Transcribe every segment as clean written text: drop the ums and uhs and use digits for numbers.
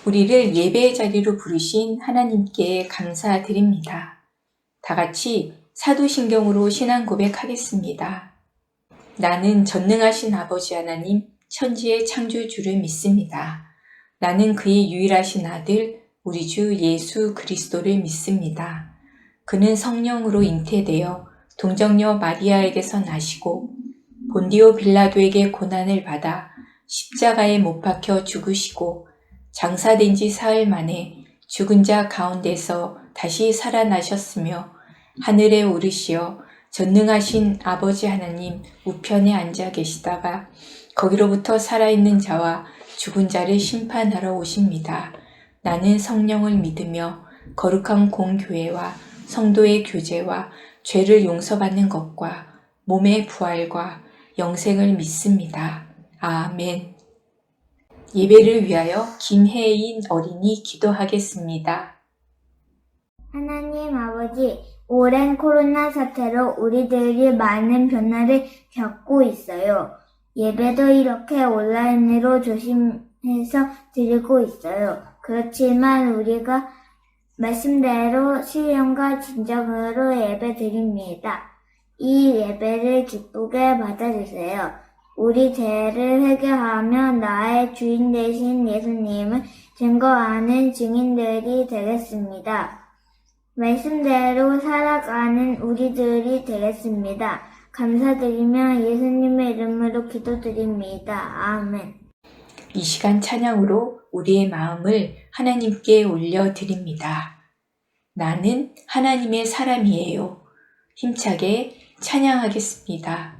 우리를 예배의 자리로 부르신 하나님께 감사드립니다. 다 같이 사도신경으로 신앙 고백하겠습니다. 나는 전능하신 아버지 하나님, 천지의 창조주를 믿습니다. 나는 그의 유일하신 아들, 우리 주 예수 그리스도를 믿습니다. 그는 성령으로 잉태되어 동정녀 마리아에게서 나시고 본디오 빌라도에게 고난을 받아 십자가에 못 박혀 죽으시고 장사된 지 사흘 만에 죽은 자 가운데서 다시 살아나셨으며 하늘에 오르시어 전능하신 아버지 하나님 우편에 앉아 계시다가 거기로부터 살아있는 자와 죽은 자를 심판하러 오십니다. 나는 성령을 믿으며 거룩한 공교회와 성도의 교제와 죄를 용서받는 것과 몸의 부활과 영생을 믿습니다. 아멘. 예배를 위하여 김혜인 어린이 기도하겠습니다. 하나님 아버지, 오랜 코로나 사태로 우리들이 많은 변화를 겪고 있어요. 예배도 이렇게 온라인으로 조심해서 드리고 있어요. 그렇지만 우리가 말씀대로 신령과 진정으로 예배 드립니다. 이 예배를 기쁘게 받아주세요. 우리 죄를 회개하며 나의 주인 되신 예수님을 증거하는 증인들이 되겠습니다. 말씀대로 살아가는 우리들이 되겠습니다. 감사드리며 예수님의 이름으로 기도드립니다. 아멘. 이 시간 찬양으로 우리의 마음을 하나님께 올려드립니다. 나는 하나님의 사람이에요. 힘차게 찬양하겠습니다.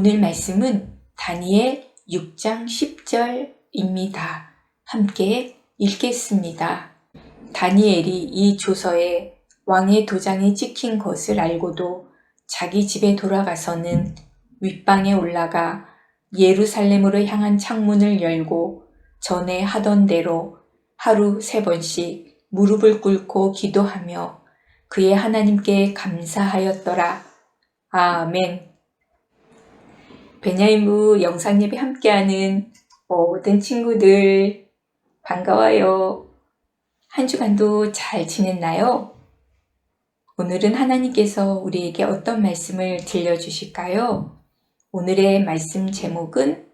오늘 말씀은 다니엘 6장 10절입니다. 함께 읽겠습니다. 다니엘이 이 조서에 왕의 도장이 찍힌 것을 알고도 자기 집에 돌아가서는 윗방에 올라가 예루살렘으로 향한 창문을 열고 전에 하던 대로 하루 3번씩 무릎을 꿇고 기도하며 그의 하나님께 감사하였더라. 아멘. 베냐인부 영상예배 함께하는 모든 친구들 반가워요. 한 주간도 잘 지냈나요? 오늘은 하나님께서 우리에게 어떤 말씀을 들려주실까요? 오늘의 말씀 제목은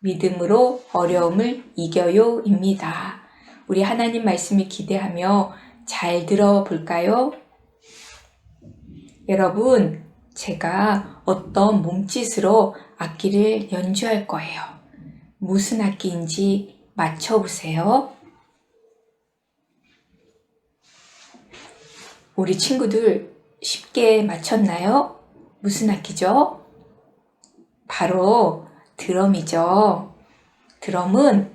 믿음으로 어려움을 이겨요입니다. 우리 하나님 말씀을 기대하며 잘 들어볼까요? 여러분, 제가 어떤 몸짓으로 악기를 연주할 거예요. 무슨 악기인지 맞춰보세요. 우리 친구들 쉽게 맞췄나요? 무슨 악기죠? 바로 드럼이죠. 드럼은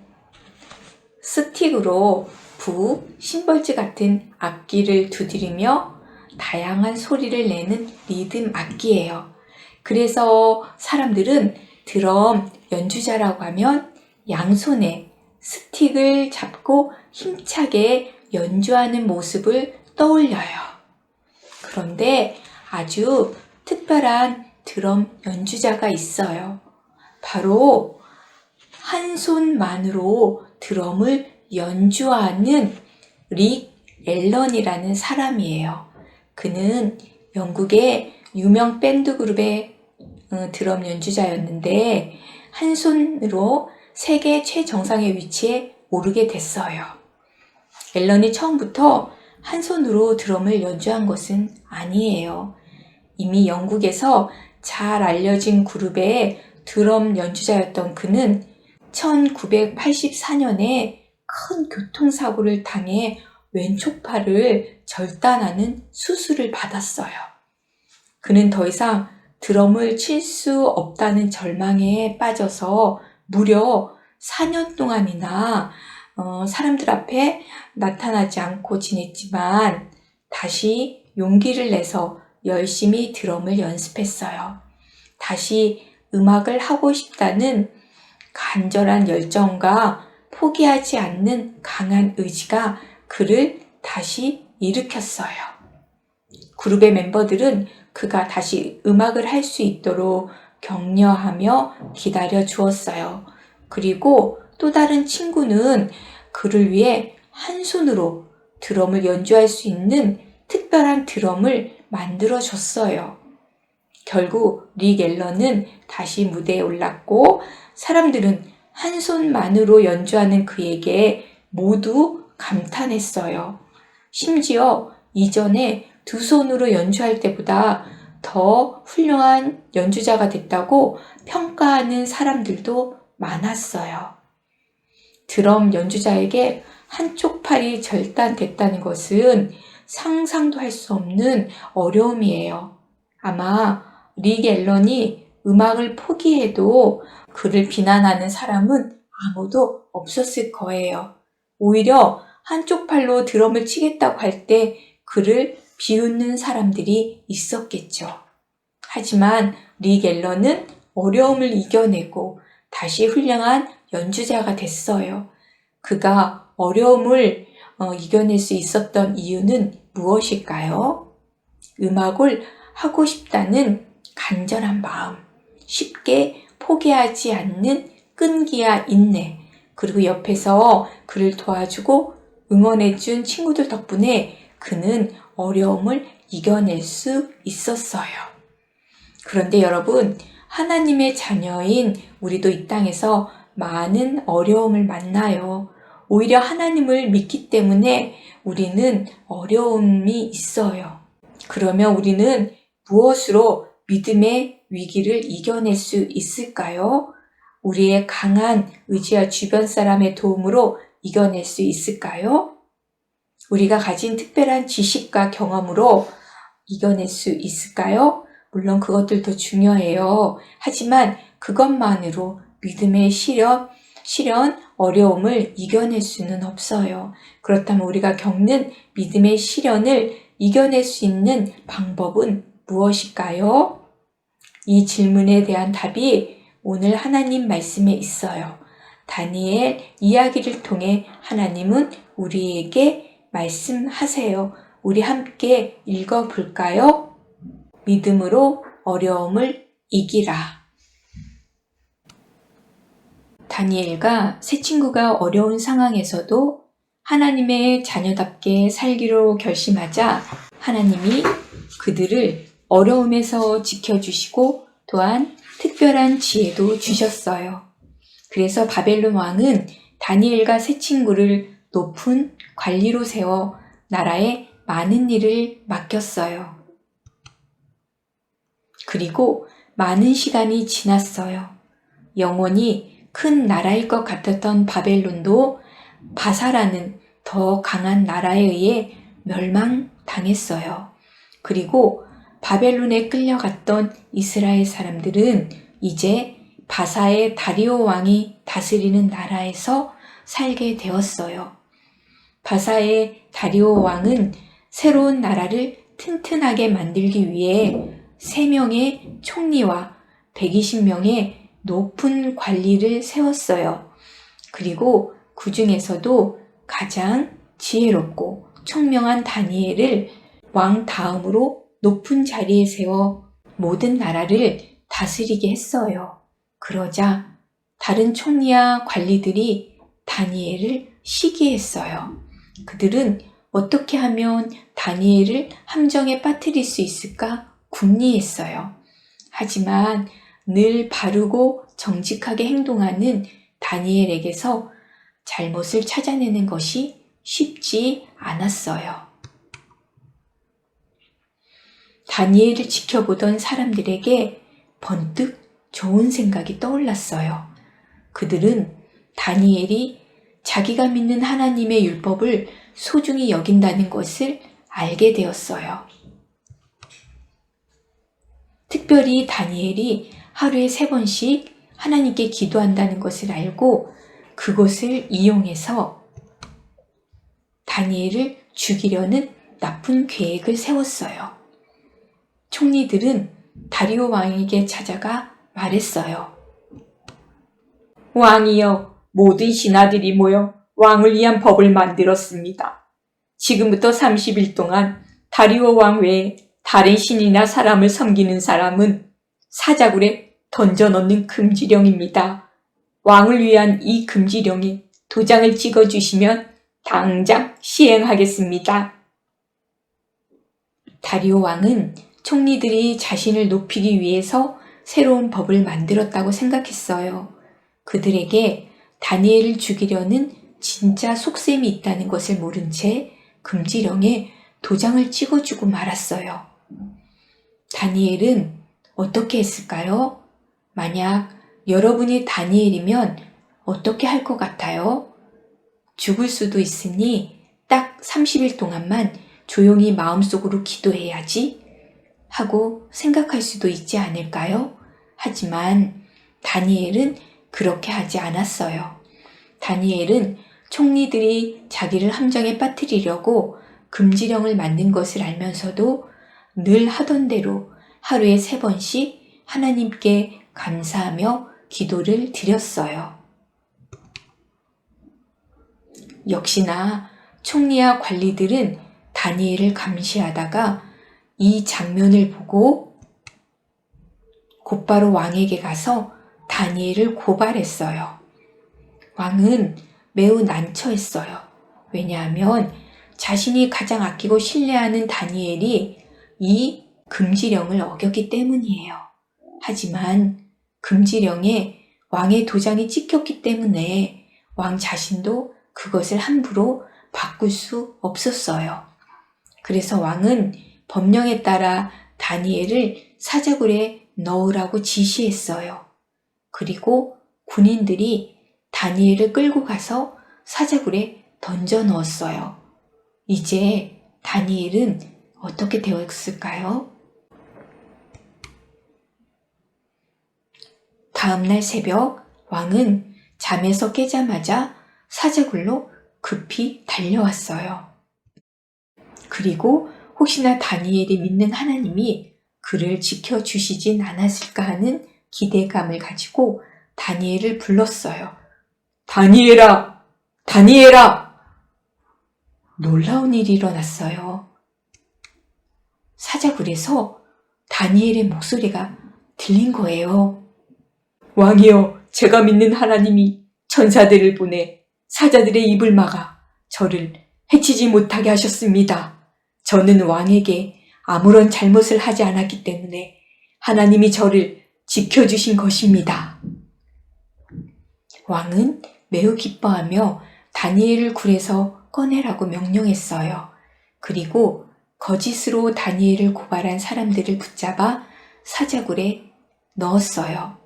스틱으로 심벌지 같은 악기를 두드리며 다양한 소리를 내는 리듬 악기예요. 그래서 사람들은 드럼 연주자라고 하면 양손에 스틱을 잡고 힘차게 연주하는 모습을 떠올려요. 그런데 아주 특별한 드럼 연주자가 있어요. 바로 한 손만으로 드럼을 연주하는 릭 앨런이라는 사람이에요. 그는 영국의 유명 밴드 그룹의 드럼 연주자였는데 한 손으로 세계 최정상의 위치에 오르게 됐어요. 앨런이 처음부터 한 손으로 드럼을 연주한 것은 아니에요. 이미 영국에서 잘 알려진 그룹의 드럼 연주자였던 그는 1984년에 큰 교통사고를 당해 왼쪽 팔을 절단하는 수술을 받았어요. 그는 더 이상 드럼을 칠 수 없다는 절망에 빠져서 무려 4년 동안이나 사람들 앞에 나타나지 않고 지냈지만 다시 용기를 내서 열심히 드럼을 연습했어요. 다시 음악을 하고 싶다는 간절한 열정과 포기하지 않는 강한 의지가 그를 다시 일으켰어요. 그룹의 멤버들은 그가 다시 음악을 할 수 있도록 격려하며 기다려 주었어요. 그리고 또 다른 친구는 그를 위해 한 손으로 드럼을 연주할 수 있는 특별한 드럼을 만들어 줬어요. 결국 릭 앨런은 다시 무대에 올랐고 사람들은 한 손만으로 연주하는 그에게 모두 감탄했어요. 심지어 이전에 두 손으로 연주할 때보다 더 훌륭한 연주자가 됐다고 평가하는 사람들도 많았어요. 드럼 연주자에게 한쪽 팔이 절단됐다는 것은 상상도 할 수 없는 어려움이에요. 아마 릭 앨런이 음악을 포기해도 그를 비난하는 사람은 아무도 없었을 거예요. 오히려 한쪽 팔로 드럼을 치겠다고 할 때 그를 비웃는 사람들이 있었겠죠. 하지만 릭 앨런은 어려움을 이겨내고 다시 훌륭한 연주자가 됐어요. 그가 어려움을 이겨낼 수 있었던 이유는 무엇일까요? 음악을 하고 싶다는 간절한 마음, 쉽게 포기하지 않는 끈기와 인내, 그리고 옆에서 그를 도와주고 응원해준 친구들 덕분에 그는 어려움을 이겨낼 수 있었어요. 그런데 여러분, 하나님의 자녀인 우리도 이 땅에서 많은 어려움을 만나요. 오히려 하나님을 믿기 때문에 우리는 어려움이 있어요. 그러면 우리는 무엇으로 믿음의 위기를 이겨낼 수 있을까요? 우리의 강한 의지와 주변 사람의 도움으로 이겨낼 수 있을까요? 우리가 가진 특별한 지식과 경험으로 이겨낼 수 있을까요? 물론 그것들도 중요해요. 하지만 그것만으로 믿음의 시련, 어려움을 이겨낼 수는 없어요. 그렇다면 우리가 겪는 믿음의 시련을 이겨낼 수 있는 방법은 무엇일까요? 이 질문에 대한 답이 오늘 하나님 말씀에 있어요. 다니엘 이야기를 통해 하나님은 우리에게 말씀하세요. 우리 함께 읽어볼까요? 믿음으로 어려움을 이기라. 다니엘과 새 친구가 어려운 상황에서도 하나님의 자녀답게 살기로 결심하자 하나님이 그들을 어려움에서 지켜주시고 또한 특별한 지혜도 주셨어요. 그래서 바벨론 왕은 다니엘과 새 친구를 높은 관리로 세워 나라에 많은 일을 맡겼어요. 그리고 많은 시간이 지났어요. 영원히 큰 나라일 것 같았던 바벨론도 바사라는 더 강한 나라에 의해 멸망당했어요. 그리고 바벨론에 끌려갔던 이스라엘 사람들은 이제 바사의 다리오 왕이 다스리는 나라에서 살게 되었어요. 바사의 다리오 왕은 새로운 나라를 튼튼하게 만들기 위해 3명의 총리와 120명의 높은 관리를 세웠어요. 그리고 그 중에서도 가장 지혜롭고 총명한 다니엘을 왕 다음으로 높은 자리에 세워 모든 나라를 다스리게 했어요. 그러자 다른 총리와 관리들이 다니엘을 시기했어요. 그들은 어떻게 하면 다니엘을 함정에 빠뜨릴 수 있을까 궁리했어요. 하지만 늘 바르고 정직하게 행동하는 다니엘에게서 잘못을 찾아내는 것이 쉽지 않았어요. 다니엘을 지켜보던 사람들에게 번뜩 좋은 생각이 떠올랐어요. 그들은 다니엘이 자기가 믿는 하나님의 율법을 소중히 여긴다는 것을 알게 되었어요. 특별히 다니엘이 하루에 3번씩 하나님께 기도한다는 것을 알고 그것을 이용해서 다니엘을 죽이려는 나쁜 계획을 세웠어요. 총리들은 다리오 왕에게 찾아가 말했어요. 왕이여, 모든 신하들이 모여 왕을 위한 법을 만들었습니다. 지금부터 30일 동안 다리오 왕 외에 다른 신이나 사람을 섬기는 사람은 사자굴에 던져넣는 금지령입니다. 왕을 위한 이 금지령에 도장을 찍어주시면 당장 시행하겠습니다. 다리오 왕은 총리들이 자신을 높이기 위해서 새로운 법을 만들었다고 생각했어요. 그들에게 다니엘을 죽이려는 진짜 속셈이 있다는 것을 모른 채 금지령에 도장을 찍어주고 말았어요. 다니엘은 어떻게 했을까요? 만약 여러분이 다니엘이면 어떻게 할 것 같아요? 죽을 수도 있으니 딱 30일 동안만 조용히 마음속으로 기도해야지 하고 생각할 수도 있지 않을까요? 하지만 다니엘은 그렇게 하지 않았어요. 다니엘은 총리들이 자기를 함정에 빠뜨리려고 금지령을 만든 것을 알면서도 늘 하던 대로 하루에 3번씩 하나님께 감사하며 기도를 드렸어요. 역시나 총리와 관리들은 다니엘을 감시하다가 이 장면을 보고 곧바로 왕에게 가서 다니엘을 고발했어요. 왕은 매우 난처했어요. 왜냐하면 자신이 가장 아끼고 신뢰하는 다니엘이 이 금지령을 어겼기 때문이에요. 하지만 금지령에 왕의 도장이 찍혔기 때문에 왕 자신도 그것을 함부로 바꿀 수 없었어요. 그래서 왕은 법령에 따라 다니엘을 사자굴에 넣으라고 지시했어요. 그리고 군인들이 다니엘을 끌고 가서 사자굴에 던져 넣었어요. 이제 다니엘은 어떻게 되었을까요? 다음날 새벽 왕은 잠에서 깨자마자 사자굴로 급히 달려왔어요. 그리고 혹시나 다니엘이 믿는 하나님이 그를 지켜주시진 않았을까 하는 기대감을 가지고 다니엘을 불렀어요. 다니엘아! 다니엘아! 놀라운 일이 일어났어요. 사자굴에서 다니엘의 목소리가 들린 거예요. 왕이여, 제가 믿는 하나님이 천사들을 보내 사자들의 입을 막아 저를 해치지 못하게 하셨습니다. 저는 왕에게 아무런 잘못을 하지 않았기 때문에 하나님이 저를 지켜주신 것입니다. 왕은 매우 기뻐하며 다니엘을 굴에서 꺼내라고 명령했어요. 그리고 거짓으로 다니엘을 고발한 사람들을 붙잡아 사자굴에 넣었어요.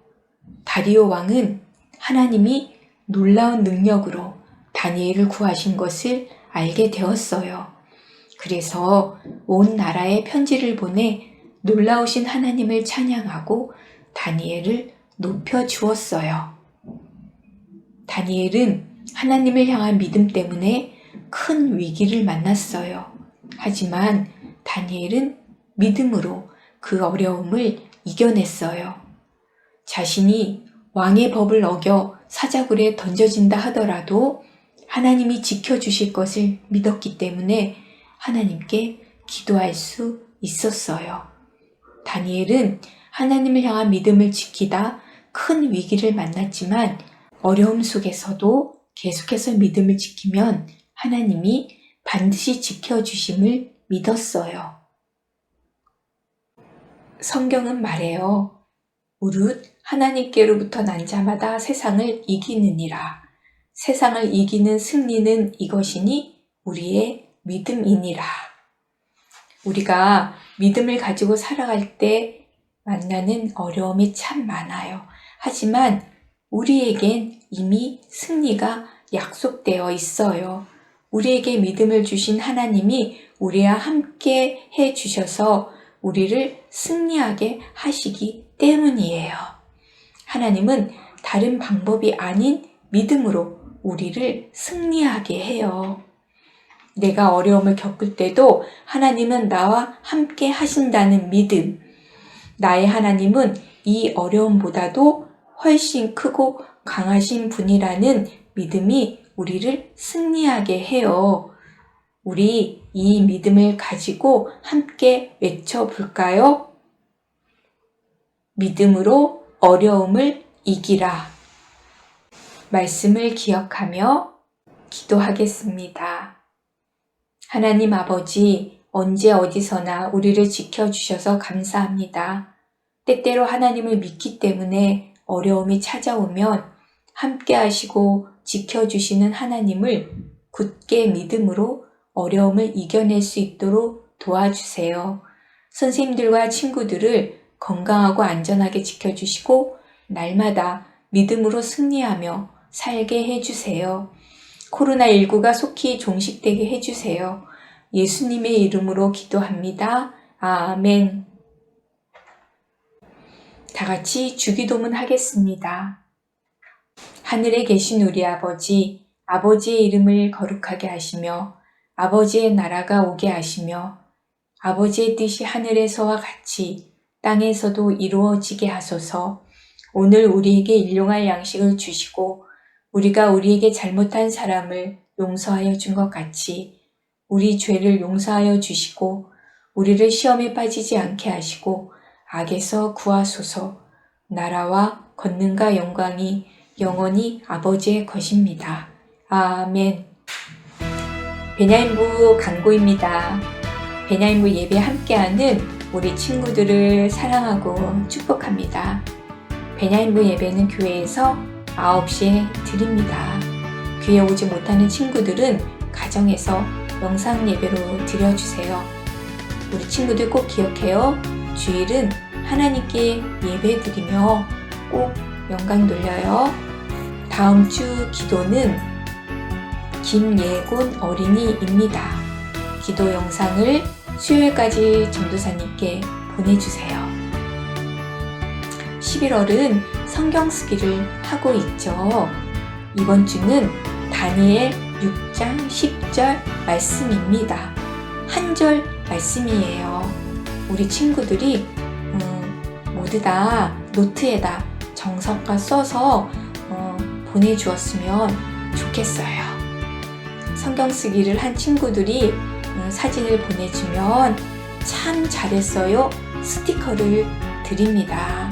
다리오 왕은 하나님이 놀라운 능력으로 다니엘을 구하신 것을 알게 되었어요. 그래서 온 나라에 편지를 보내 놀라우신 하나님을 찬양하고 다니엘을 높여주었어요. 다니엘은 하나님을 향한 믿음 때문에 큰 위기를 만났어요. 하지만 다니엘은 믿음으로 그 어려움을 이겨냈어요. 자신이 왕의 법을 어겨 사자굴에 던져진다 하더라도 하나님이 지켜주실 것을 믿었기 때문에 하나님께 기도할 수 있었어요. 다니엘은 하나님을 향한 믿음을 지키다 큰 위기를 만났지만 어려움 속에서도 계속해서 믿음을 지키면 하나님이 반드시 지켜주심을 믿었어요. 성경은 말해요. 무릇 하나님께로부터 난 자마다 세상을 이기느니라. 세상을 이기는 승리는 이것이니 우리의 믿음이니라. 우리가 믿음을 가지고 살아갈 때 만나는 어려움이 참 많아요. 하지만 우리에겐 이미 승리가 약속되어 있어요. 우리에게 믿음을 주신 하나님이 우리와 함께 해주셔서 우리를 승리하게 하시기 때문이에요. 하나님은 다른 방법이 아닌 믿음으로 우리를 승리하게 해요. 내가 어려움을 겪을 때도 하나님은 나와 함께 하신다는 믿음. 나의 하나님은 이 어려움보다도 훨씬 크고 강하신 분이라는 믿음이 우리를 승리하게 해요. 우리 이 믿음을 가지고 함께 외쳐볼까요? 믿음으로 어려움을 이기라. 말씀을 기억하며 기도하겠습니다. 하나님 아버지, 언제 어디서나 우리를 지켜주셔서 감사합니다. 때때로 하나님을 믿기 때문에 어려움이 찾아오면 함께 하시고 지켜주시는 하나님을 굳게 믿음으로 어려움을 이겨낼 수 있도록 도와주세요. 선생님들과 친구들을 건강하고 안전하게 지켜주시고 날마다 믿음으로 승리하며 살게 해주세요. 코로나19가 속히 종식되게 해주세요. 예수님의 이름으로 기도합니다. 아멘. 다 같이 주기도문 하겠습니다. 하늘에 계신 우리 아버지, 아버지의 이름을 거룩하게 하시며 아버지의 나라가 오게 하시며 아버지의 뜻이 하늘에서와 같이 땅에서도 이루어지게 하소서. 오늘 우리에게 일용할 양식을 주시고 우리가 우리에게 잘못한 사람을 용서하여 준 것 같이 우리 죄를 용서하여 주시고 우리를 시험에 빠지지 않게 하시고 악에서 구하소서. 나라와 권능과 영광이 영원히 아버지의 것입니다. 아멘. 베냐인부 강고입니다. 베냐인부 예배 함께하는 우리 친구들을 사랑하고 축복합니다. 베냐인부 예배는 교회에서 9시에 드립니다. 교회 오지 못하는 친구들은 가정에서 영상 예배로 드려주세요. 우리 친구들 꼭 기억해요. 주일은 하나님께 예배 드리며 꼭 영광 돌려요. 다음 주 기도는 김예곤 어린이입니다. 기도 영상을 수요일까지 전도사님께 보내주세요. 11월은 성경 쓰기를 하고 있죠. 이번 주는 다니엘 6장 10절 말씀입니다. 한 절 말씀이에요. 우리 친구들이 모두 다 노트에다 정석과 써서 보내주었으면 좋겠어요. 성경 쓰기를 한 친구들이 사진을 보내주면 참 잘했어요 스티커를 드립니다.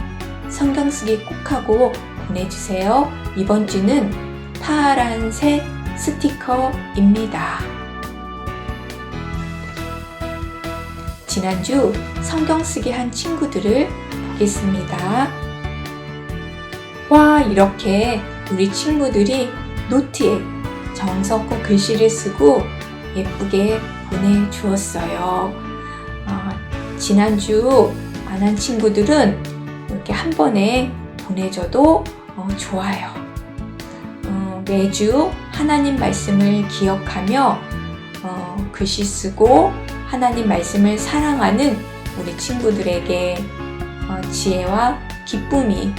성경 쓰기 꼭 하고 보내주세요. 이번 주는 파란색 스티커입니다. 지난주 성경 쓰기 한 친구들을 보겠습니다. 와, 이렇게 우리 친구들이 노트에 정성껏 글씨를 쓰고 예쁘게 보내주었어요. 지난주 안 한 친구들은 이렇게 한 번에 보내줘도 좋아요. 매주 하나님 말씀을 기억하며 글씨 쓰고 하나님 말씀을 사랑하는 우리 친구들에게 지혜와 기쁨이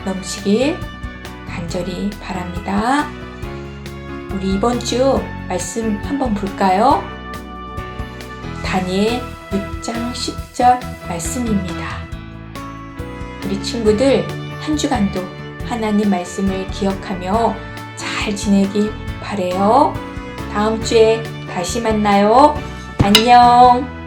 넘치길 간절히 바랍니다. 우리 이번 주 말씀 한번 볼까요? 다니엘 6장 10절 말씀입니다. 우리 친구들 한 주간도 하나님 말씀을 기억하며 잘 지내길 바래요. 다음 주에 다시 만나요. 안녕.